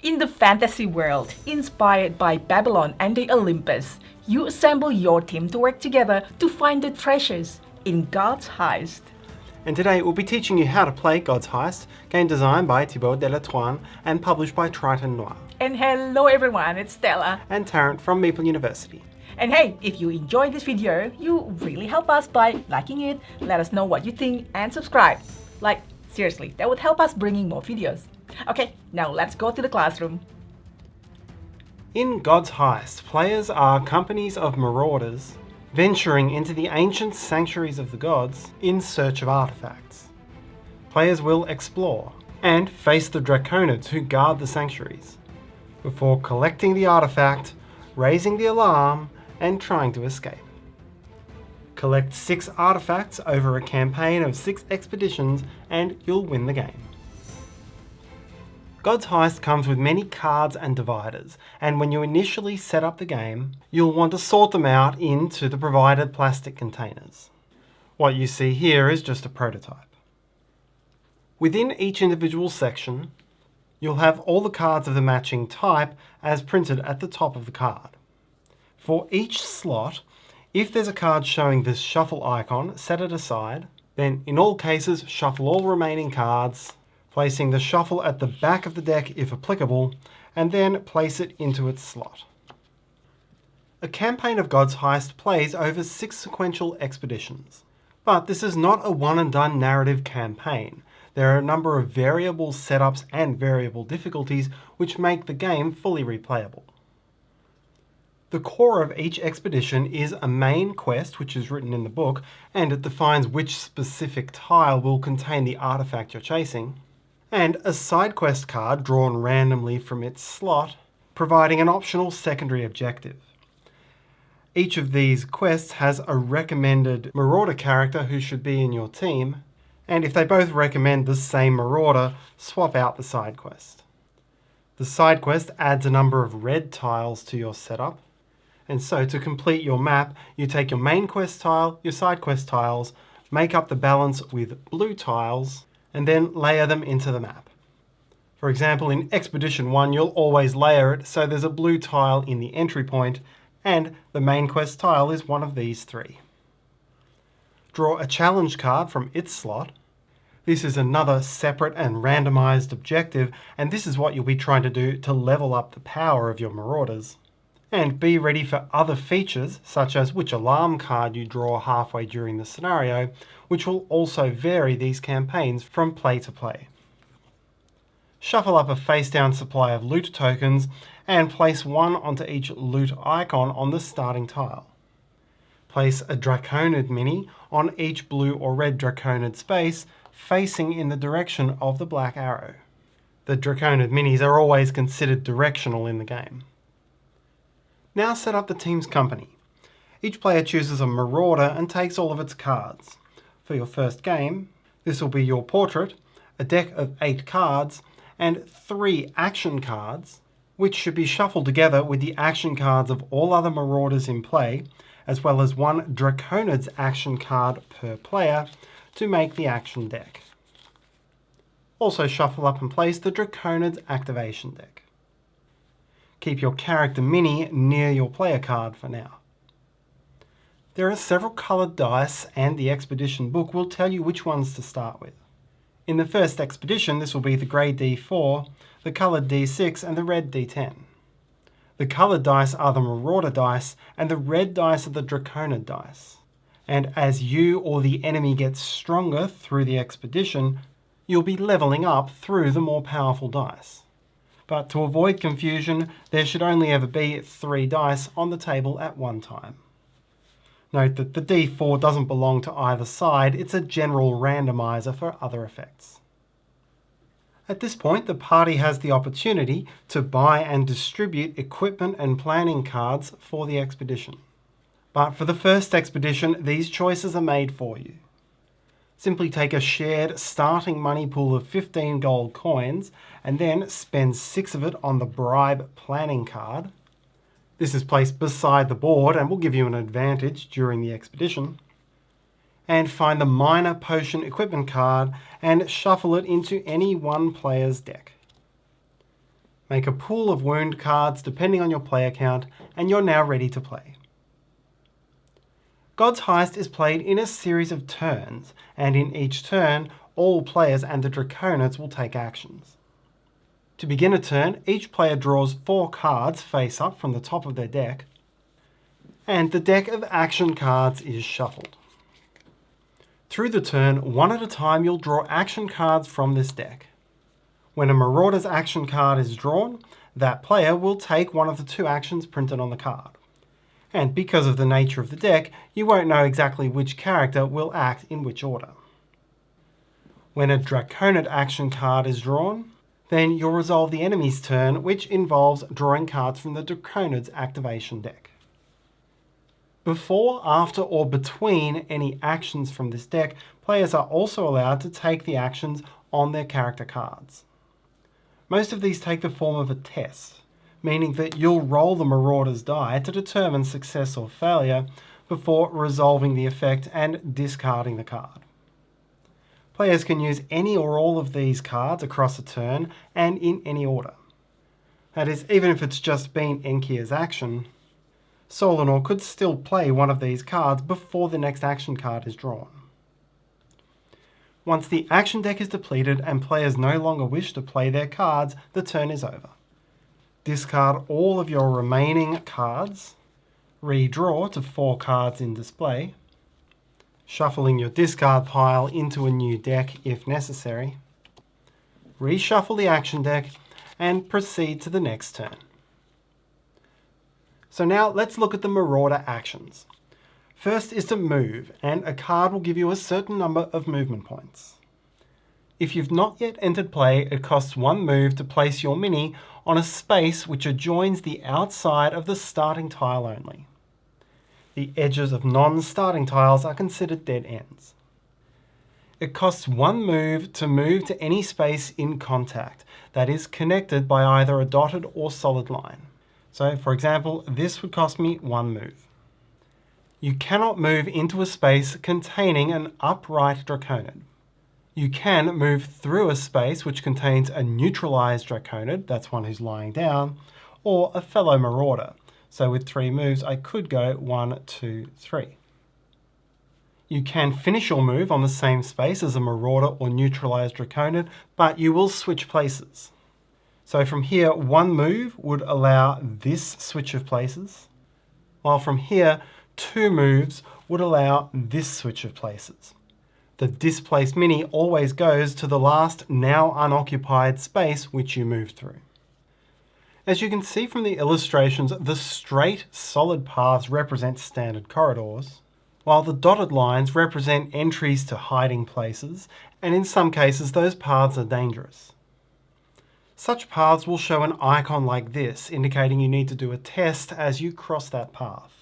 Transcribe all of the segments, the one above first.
In the fantasy world, inspired by Babylon and the Olympus, you assemble your team to work together to find the treasures in God's Heist. And today we'll be teaching you how to play God's Heist, game designed by Thibaut Delattroin and published by Triton Noir. And hello everyone, it's Stella. And Tarrant from Meeple University. And hey, if you enjoyed this video, you really help us by liking it, let us know what you think, and subscribe. Like, seriously, that would help us bringing more videos. Okay, now let's go to the classroom. In God's Heist, players are companies of marauders venturing into the ancient sanctuaries of the gods in search of artifacts. Players will explore and face the Draconids who guard the sanctuaries before collecting the artifact, raising the alarm, and trying to escape. Collect 6 artifacts over a campaign of 6 expeditions and you'll win the game. God's Heist comes with many cards and dividers, and when you initially set up the game, you'll want to sort them out into the provided plastic containers. What you see here is just a prototype. Within each individual section, you'll have all the cards of the matching type as printed at the top of the card. For each slot, if there's a card showing this shuffle icon, set it aside, then in all cases shuffle all remaining cards, placing the shuffle at the back of the deck if applicable, and then place it into its slot. A campaign of God's Heist plays over 6 sequential expeditions. But this is not a one-and-done narrative campaign. There are a number of variable setups and variable difficulties which make the game fully replayable. The core of each expedition is a main quest which is written in the book, and it defines which specific tile will contain the artifact you're chasing, and a side quest card drawn randomly from its slot, providing an optional secondary objective. Each of these quests has a recommended marauder character who should be in your team, and if they both recommend the same marauder, swap out the side quest. The side quest adds a number of red tiles to your setup, and so to complete your map, you take your main quest tile, your side quest tiles, make up the balance with blue tiles, and then layer them into the map. For example, in Expedition 1 you'll always layer it so there's a blue tile in the entry point, and the main quest tile is one of these 3. Draw a challenge card from its slot. This is another separate and randomized objective, and this is what you'll be trying to do to level up the power of your marauders. And be ready for other features, such as which alarm card you draw halfway during the scenario, which will also vary these campaigns from play to play. Shuffle up a face-down supply of loot tokens and place one onto each loot icon on the starting tile. Place a Draconid mini on each blue or red Draconid space facing in the direction of the black arrow. The Draconid minis are always considered directional in the game. Now set up the team's company. Each player chooses a marauder and takes all of its cards. For your first game, this will be your portrait, a deck of 8 cards, and 3 action cards, which should be shuffled together with the action cards of all other marauders in play, as well as 1 Draconid's action card per player to make the action deck. Also shuffle up and place the Drakonis Activation deck. Keep your character mini near your player card for now. There are several coloured dice, and the expedition book will tell you which ones to start with. In the first expedition, this will be the grey D4, the coloured D6 and the red D10. The coloured dice are the marauder dice, and the red dice are the Draconid dice. And as you or the enemy gets stronger through the expedition, you'll be levelling up through the more powerful dice. But to avoid confusion, there should only ever be 3 dice on the table at one time. Note that the D4 doesn't belong to either side, it's a general randomizer for other effects. At this point, the party has the opportunity to buy and distribute equipment and planning cards for the expedition. But for the first expedition, these choices are made for you. Simply take a shared starting money pool of 15 gold coins and then spend 6 of it on the bribe planning card. This is placed beside the board and will give you an advantage during the expedition. And find the minor potion equipment card and shuffle it into any one player's deck. Make a pool of wound cards depending on your player count, and you're now ready to play. God's Heist is played in a series of turns, and in each turn, all players and the Draconids will take actions. To begin a turn, each player draws 4 cards face up from the top of their deck, and the deck of action cards is shuffled. Through the turn, one at a time, you'll draw action cards from this deck. When a Marauder's action card is drawn, that player will take one of the 2 actions printed on the card. And because of the nature of the deck, you won't know exactly which character will act in which order. When a Draconid action card is drawn, then you'll resolve the enemy's turn, which involves drawing cards from the Drakonis Activation deck. Before, after, or between any actions from this deck, players are also allowed to take the actions on their character cards. Most of these take the form of a test, meaning that you'll roll the Marauder's die to determine success or failure before resolving the effect and discarding the card. Players can use any or all of these cards across a turn and in any order. That is, even if it's just been Enkia's action, Solanor could still play one of these cards before the next action card is drawn. Once the action deck is depleted and players no longer wish to play their cards, the turn is over. Discard all of your remaining cards, redraw to 4 cards in display, shuffling your discard pile into a new deck if necessary, reshuffle the action deck, and proceed to the next turn. So now let's look at the Marauder actions. First is to move, and a card will give you a certain number of movement points. If you've not yet entered play, it costs 1 move to place your mini on a space which adjoins the outside of the starting tile only. The edges of non-starting tiles are considered dead ends. It costs 1 move to any space in contact, that is connected by either a dotted or solid line. So, for example, this would cost me 1 move. You cannot move into a space containing an upright Draconid. You can move through a space which contains a neutralized Draconid, that's one who's lying down, or a fellow Marauder. So with 3 moves, I could go 1, 2, 3. You can finish your move on the same space as a Marauder or neutralized Draconid, but you will switch places. So from here, 1 move would allow this switch of places, while from here, 2 moves would allow this switch of places. The displaced mini always goes to the last now unoccupied space which you move through. As you can see from the illustrations, the straight, solid paths represent standard corridors, while the dotted lines represent entries to hiding places, and in some cases those paths are dangerous. Such paths will show an icon like this, indicating you need to do a test as you cross that path.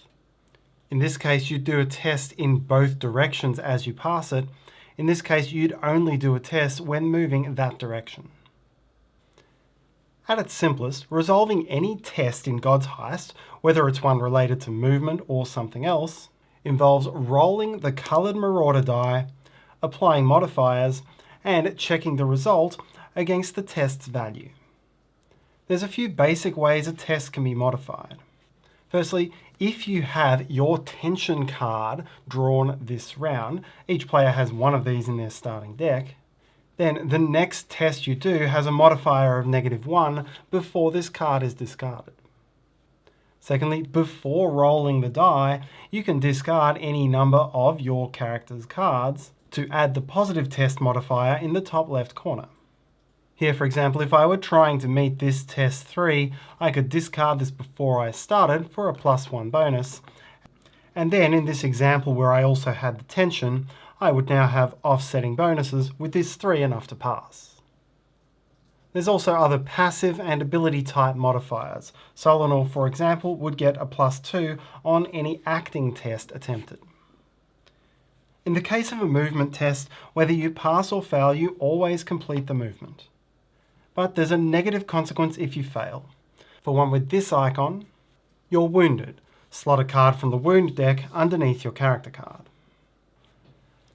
In this case, you'd do a test in both directions as you pass it. In this case, you'd only do a test when moving that direction. At its simplest, resolving any test in God's Heist, whether it's one related to movement or something else, involves rolling the coloured Marauder die, applying modifiers, and checking the result against the test's value. There's a few basic ways a test can be modified. Firstly, if you have your tension card drawn this round, each player has one of these in their starting deck, then the next test you do has a modifier of -1 before this card is discarded. Secondly, before rolling the die, you can discard any number of your character's cards to add the positive test modifier in the top left corner. Here, for example, if I were trying to meet this test 3, I could discard this before I started for a +1 bonus. And then in this example where I also had the tension, I would now have offsetting bonuses with this 3 enough to pass. There's also other passive and ability type modifiers. Solanor, for example, would get a +2 on any acting test attempted. In the case of a movement test, whether you pass or fail, you always complete the movement. But there's a negative consequence if you fail. For one with this icon, you're wounded. Slot a card from the wound deck underneath your character card.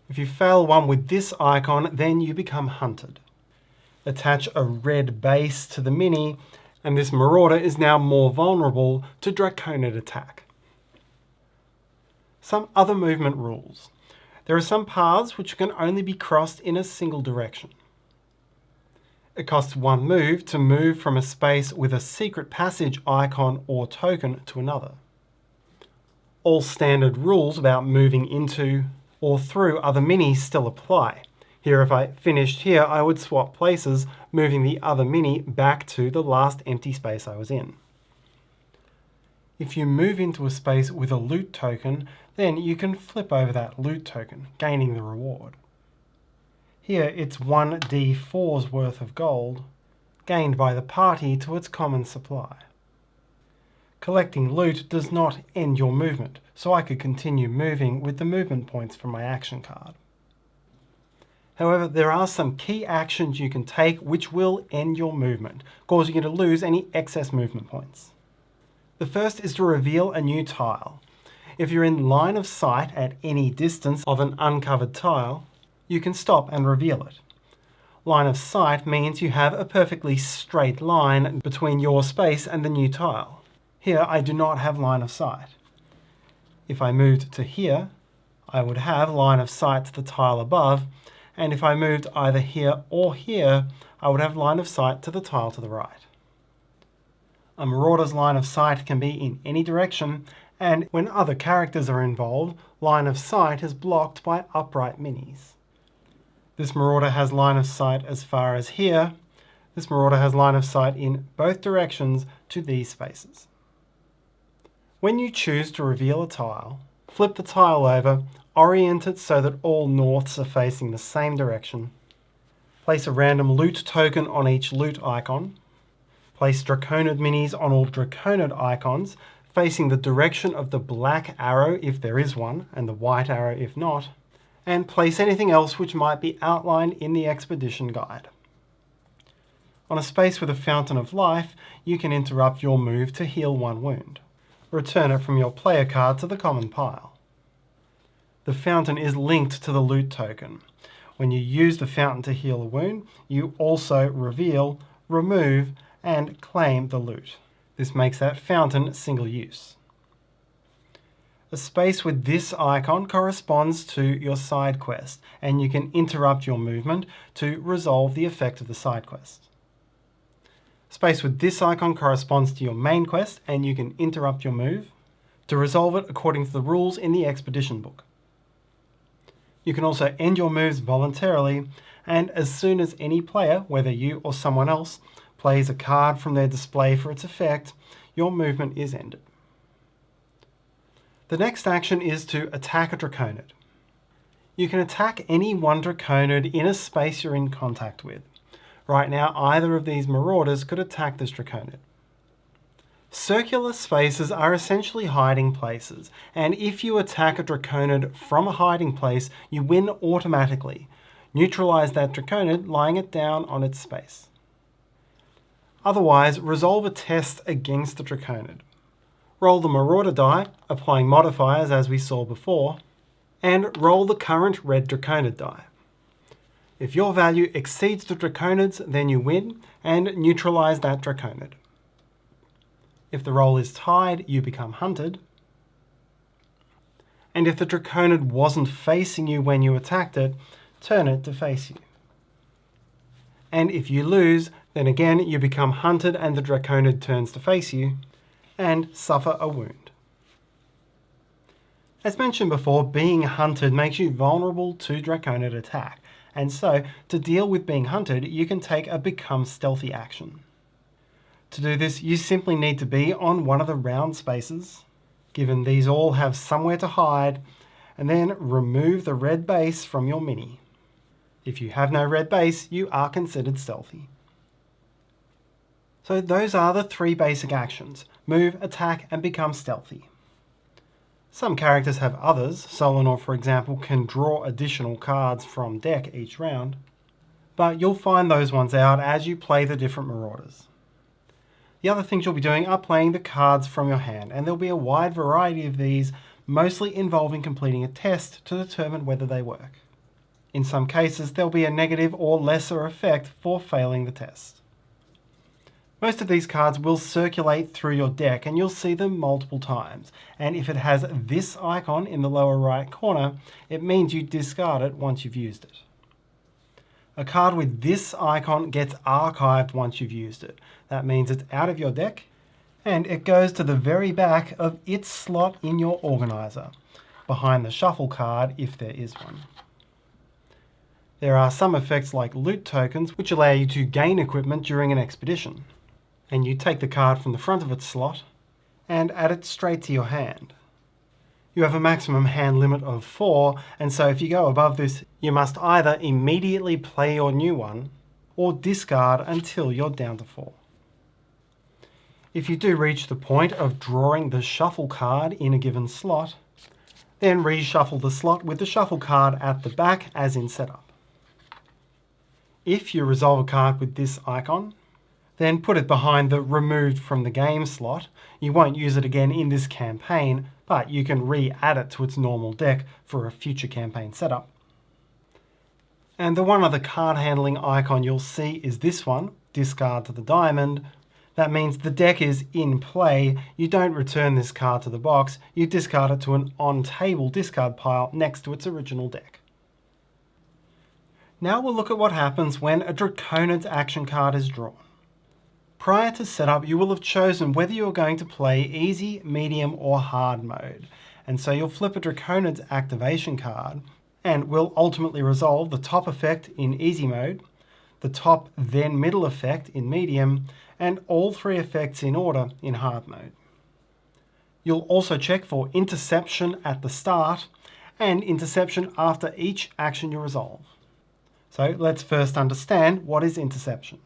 If you fail one with this icon, then you become hunted. Attach a red base to the mini and this marauder is now more vulnerable to Draconid attack. Some other movement rules. There are some paths which can only be crossed in a single direction. It costs 1 move to move from a space with a secret passage icon or token to another. All standard rules about moving into or through other minis still apply. Here, if I finished here, I would swap places, moving the other mini back to the last empty space I was in. If you move into a space with a loot token, then you can flip over that loot token, gaining the reward. Here it's 1d4's worth of gold, gained by the party to its common supply. Collecting loot does not end your movement, so I could continue moving with the movement points from my action card. However, there are some key actions you can take which will end your movement, causing you to lose any excess movement points. The first is to reveal a new tile. If you're in line of sight at any distance of an uncovered tile, you can stop and reveal it. Line of sight means you have a perfectly straight line between your space and the new tile. Here I do not have line of sight. If I moved to here, I would have line of sight to the tile above, and if I moved either here or here, I would have line of sight to the tile to the right. A marauder's line of sight can be in any direction, and when other characters are involved, line of sight is blocked by upright minis. This marauder has line of sight as far as here. This marauder has line of sight in both directions to these spaces. When you choose to reveal a tile, flip the tile over, orient it so that all norths are facing the same direction. Place a random loot token on each loot icon. Place Draconid minis on all Draconid icons, facing the direction of the black arrow if there is one, and the white arrow if not. And place anything else which might be outlined in the expedition guide. On a space with a fountain of life, you can interrupt your move to heal 1 wound. Return it from your player card to the common pile. The fountain is linked to the loot token. When you use the fountain to heal a wound, you also reveal, remove, and claim the loot. This makes that fountain single use. A space with this icon corresponds to your side quest, and you can interrupt your movement to resolve the effect of the side quest. Space with this icon corresponds to your main quest, and you can interrupt your move to resolve it according to the rules in the expedition book. You can also end your moves voluntarily, and as soon as any player, whether you or someone else, plays a card from their display for its effect, your movement is ended. The next action is to attack a Draconid. You can attack any one Draconid in a space you're in contact with. Right now, either of these marauders could attack this Draconid. Circular spaces are essentially hiding places, and if you attack a Draconid from a hiding place, you win automatically. Neutralize that Draconid, lying it down on its space. Otherwise, resolve a test against the Draconid. Roll the marauder die, applying modifiers as we saw before, and roll the current red Draconid die. If your value exceeds the Draconid's, then you win, and neutralize that Draconid. If the roll is tied, you become hunted. And if the Draconid wasn't facing you when you attacked it, turn it to face you. And if you lose, then again you become hunted and the Draconid turns to face you, and suffer a wound. As mentioned before, being hunted makes you vulnerable to Draconid attack, and so to deal with being hunted, you can take a become stealthy action. To do this, you simply need to be on one of the round spaces, given these all have somewhere to hide, and then remove the red base from your mini. If you have no red base, you are considered stealthy. So those are the 3 basic actions: move, attack, and become stealthy. Some characters have others. Solanor, for example, can draw additional cards from deck each round, but you'll find those ones out as you play the different marauders. The other things you'll be doing are playing the cards from your hand, and there'll be a wide variety of these, mostly involving completing a test to determine whether they work. In some cases, there'll be a negative or lesser effect for failing the test. Most of these cards will circulate through your deck and you'll see them multiple times. And if it has this icon in the lower right corner, it means you discard it once you've used it. A card with this icon gets archived once you've used it. That means it's out of your deck and it goes to the very back of its slot in your organizer, behind the shuffle card if there is one. There are some effects like loot tokens which allow you to gain equipment during an expedition. And you take the card from the front of its slot and add it straight to your hand. You have a maximum hand limit of 4, and so if you go above this, you must either immediately play your new one or discard until you're down to 4. If you do reach the point of drawing the shuffle card in a given slot, then reshuffle the slot with the shuffle card at the back as in setup. If you resolve a card with this icon, then put it behind the removed from the game slot. You won't use it again in this campaign, but you can re-add it to its normal deck for a future campaign setup. And the one other card handling icon you'll see is this one, discard to the diamond. That means the deck is in play. You don't return this card to the box, you discard it to an on-table discard pile next to its original deck. Now we'll look at what happens when a Drakonis action card is drawn. Prior to setup, you will have chosen whether you are going to play easy, medium, or hard mode. And so you'll flip a Drakonis activation card and will ultimately resolve the top effect in easy mode, the top then middle effect in medium, and all 3 effects in order in hard mode. You'll also check for interception at the start and interception after each action you resolve. So let's first understand what is interception.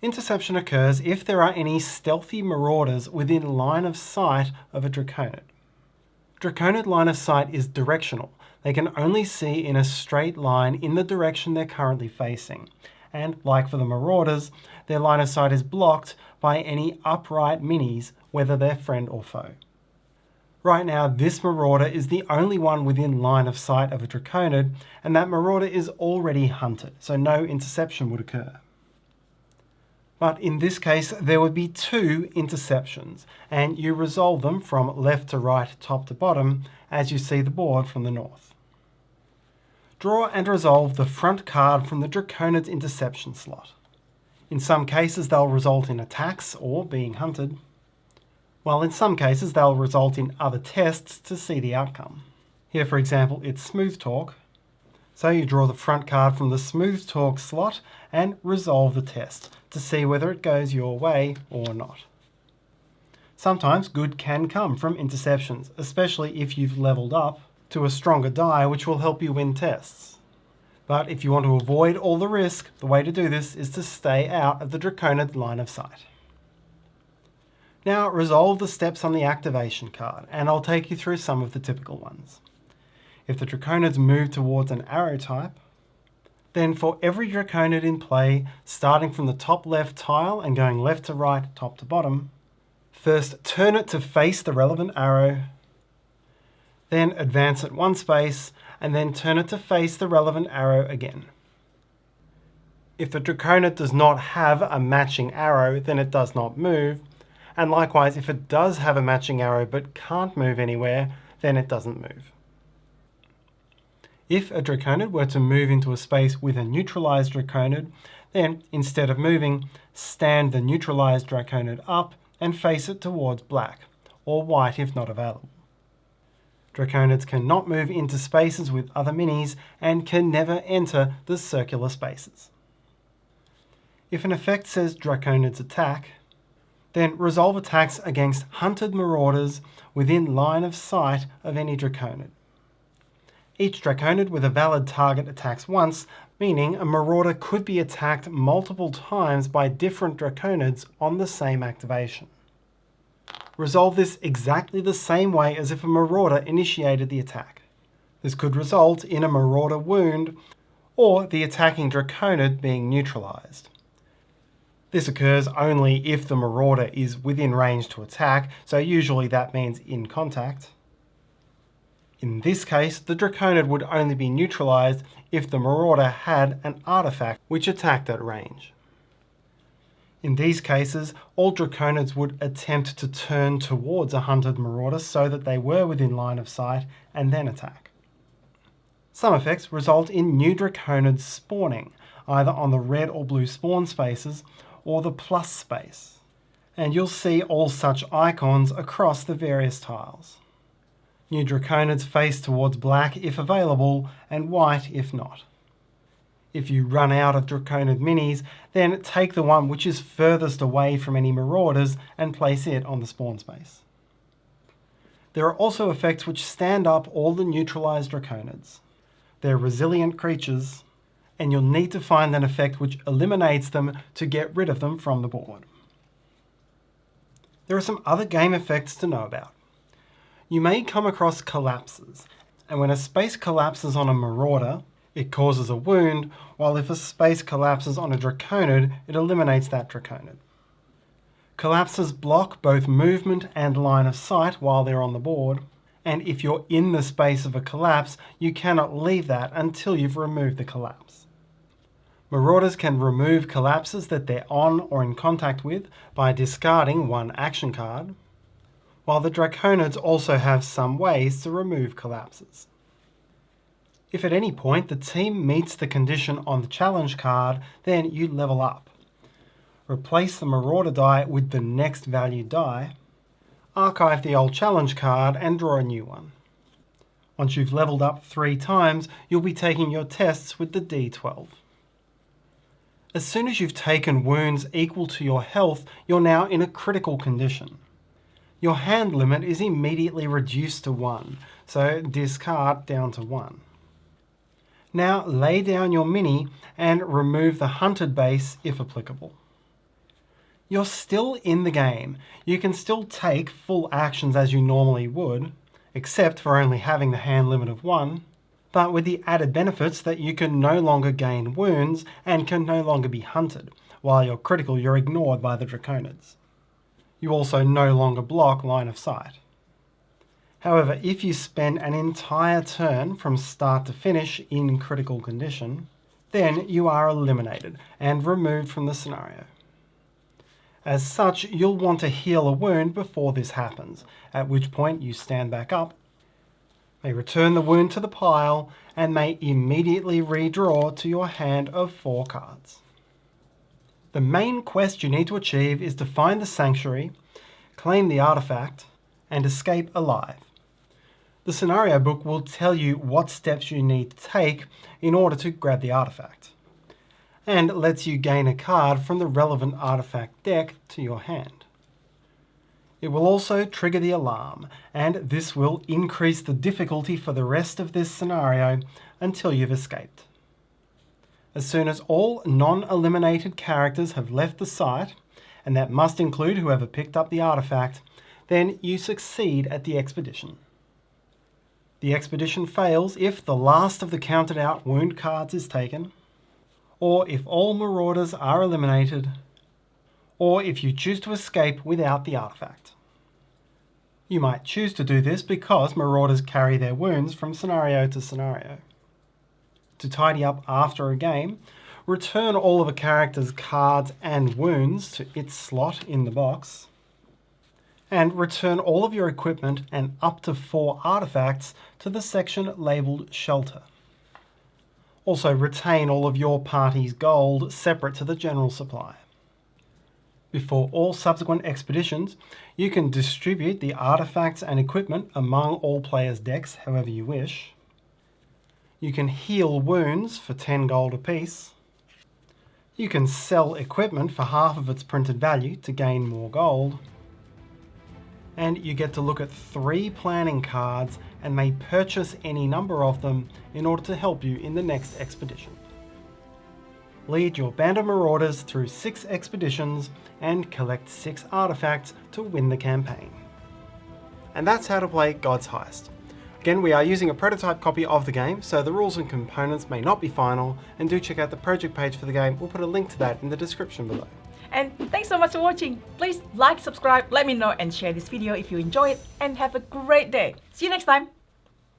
Interception occurs if there are any stealthy marauders within line of sight of a Drakonid. Drakonid line of sight is directional. They can only see in a straight line in the direction they're currently facing. And like for the marauders, their line of sight is blocked by any upright minis, whether they're friend or foe. Right now, this marauder is the only one within line of sight of a Drakonid, and that marauder is already hunted, so no interception would occur. But in this case, there would be 2 interceptions, and you resolve them from left to right, top to bottom, as you see the board from the north. Draw and resolve the front card from the Drakonid's interception slot. In some cases, they'll result in attacks or being hunted, while in some cases they'll result in other tests to see the outcome. Here, for example, it's Smooth Talk. So you draw the front card from the Smooth Talk slot and resolve the test to see whether it goes your way or not. Sometimes good can come from interceptions, especially if you've leveled up to a stronger die which will help you win tests. But if you want to avoid all the risk, the way to do this is to stay out of the Drakonid line of sight. Now resolve the steps on the activation card, and I'll take you through some of the typical ones. If the Draconids move towards an arrow type, then for every Drakonid in play, starting from the top left tile and going left to right, top to bottom, first turn it to face the relevant arrow, then advance it 1 space, and then turn it to face the relevant arrow again. If the Drakonid does not have a matching arrow, then it does not move, and likewise if it does have a matching arrow but can't move anywhere, then it doesn't move. If a Drakonid were to move into a space with a neutralized Drakonid, then instead of moving, stand the neutralized Drakonid up and face it towards black, or white if not available. Draconids cannot move into spaces with other minis and can never enter the circular spaces. If an effect says Draconids attack, then resolve attacks against hunted marauders within line of sight of any Drakonid. Each Drakonid with a valid target attacks once, meaning a marauder could be attacked multiple times by different Draconids on the same activation. Resolve this exactly the same way as if a marauder initiated the attack. This could result in a marauder wound or the attacking Drakonid being neutralized. This occurs only if the marauder is within range to attack, so usually that means in contact. In this case, the Drakonid would only be neutralized if the marauder had an artifact which attacked at range. In these cases, all Draconids would attempt to turn towards a hunted marauder so that they were within line of sight and then attack. Some effects result in new Draconids spawning, either on the red or blue spawn spaces or the plus space. And you'll see all such icons across the various tiles. New Draconids face towards black if available and white if not. If you run out of Draconid minis, then take the one which is furthest away from any marauders and place it on the spawn space. There are also effects which stand up all the neutralized Draconids. They're resilient creatures, and you'll need to find an effect which eliminates them to get rid of them from the board. There are some other game effects to know about. You may come across collapses, and when a space collapses on a marauder, it causes a wound, while if a space collapses on a Draconid, it eliminates that Draconid. Collapses block both movement and line of sight while they're on the board, and if you're in the space of a collapse, you cannot leave that until you've removed the collapse. Marauders can remove collapses that they're on or in contact with by discarding one action card, while the Draconids also have some ways to remove collapses. If at any point the team meets the condition on the challenge card, then you level up. Replace the Marauder die with the next valued die, archive the old challenge card and draw a new one. Once you've leveled up 3 times, you'll be taking your tests with the D12. As soon as you've taken wounds equal to your health, you're now in a critical condition. Your hand limit is immediately reduced to 1, so discard down to 1. Now lay down your mini and remove the hunted base if applicable. You're still in the game. You can still take full actions as you normally would, except for only having the hand limit of 1, but with the added benefits that you can no longer gain wounds and can no longer be hunted. While you're critical, you're ignored by the Draconids. You also no longer block line of sight. However, if you spend an entire turn from start to finish in critical condition, then you are eliminated and removed from the scenario. As such, you'll want to heal a wound before this happens, at which point you stand back up, may return the wound to the pile, and may immediately redraw to your hand of 4 cards. The main quest you need to achieve is to find the sanctuary, claim the artifact, and escape alive. The scenario book will tell you what steps you need to take in order to grab the artifact, and lets you gain a card from the relevant artifact deck to your hand. It will also trigger the alarm, and this will increase the difficulty for the rest of this scenario until you've escaped. As soon as all non-eliminated characters have left the site, and that must include whoever picked up the artifact, then you succeed at the expedition. The expedition fails if the last of the counted out wound cards is taken, or if all marauders are eliminated, or if you choose to escape without the artifact. You might choose to do this because marauders carry their wounds from scenario to scenario. To tidy up after a game, return all of a character's cards and wounds to its slot in the box, and return all of your equipment and up to 4 artifacts to the section labelled Shelter. Also retain all of your party's gold separate to the general supply. Before all subsequent expeditions, you can distribute the artifacts and equipment among all players' decks however you wish. You can heal wounds for 10 gold apiece. You can sell equipment for half of its printed value to gain more gold. And you get to look at 3 planning cards and may purchase any number of them in order to help you in the next expedition. Lead your band of marauders through 6 expeditions and collect 6 artifacts to win the campaign. And that's how to play God's Heist. Again, we are using a prototype copy of the game, so the rules and components may not be final, and do check out the project page for the game. We'll put a link to that in the description below. And thanks so much for watching. Please like, subscribe, let me know and share this video if you enjoy it, and have a great day. See you next time.